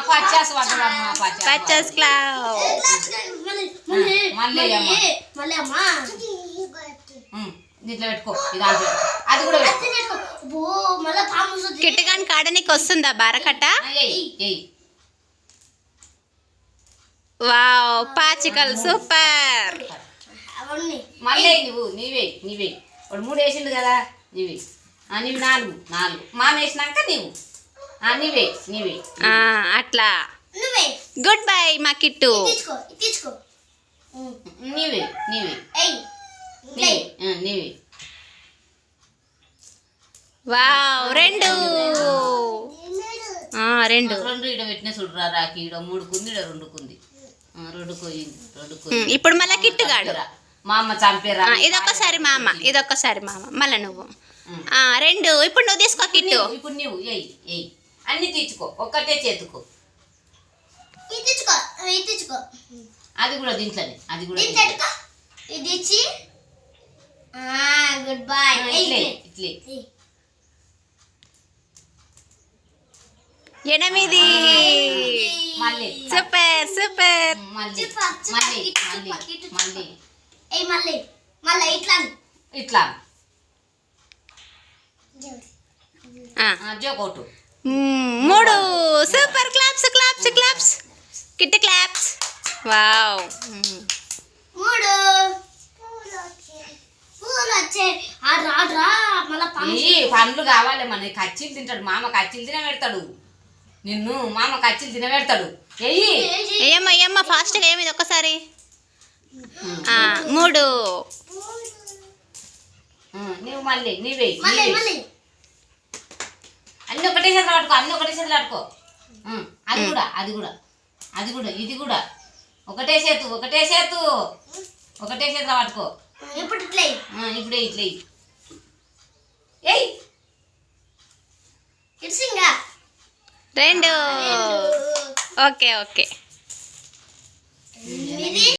పచ్చాస్ పట్టదమ్మా పచ్చాస్ claw దీంట్లో పెట్టుకో ఇది అది కూడా కిట్టగాని కాడనికి వస్తుందా బారకట్ట వావ్ పాచికల్ సూపర్ మళ్ళీ నీవే వాడు 3 వేసిండు కదా నీవి నీవి 4 మామ వేసినాక నీవే అట్లా గుడ్ బై మా కిట్టు నీవే వావ్ రెండు ఈడ పెట్టిన చూడరా రాకి ఈడ 3 కుంది ఈడ 2 కుంది 2 కోయింది ఇప్పుడు మళ్ళా కిట్టుగాడు మా అమ్మ చంపేరా ఇదొక్కసారి మామ మళ్ళా నువ్వు 2 ఇప్పుడు నువ్వు తీసుకో కిట్టు ఇప్పుడు నువ్వు ఎయ్ అన్ని తీర్చుకో ఒక్కటే చేతుకో అది కూడా దీంట్లోనే అది కూడా గుడ్ బై ఇట్లే 8 మళ్ళీ సూపర్ మళ్ళీ ఇట్లా జోకోటు 3 super claps kit claps wow 3 పండ్లు కావాలి మన కచ్చిలు తింటాడు మామ కచ్చిలు తినబెడతాడు నిన్ను మామ కచ్చిలు తినబెడతాడు ఏమ్మా ఫాస్ట్గా ఏమిది ఒక్కసారి 3 నువ్వు మళ్ళీ నీవే అన్ని ఒకటే చేతులు పట్టుకో అది కూడా ఇది కూడా ఒకటే చేతులు పట్టుకో ఇప్పుడే ఇట్లే ఏయ్ 2 ఓకే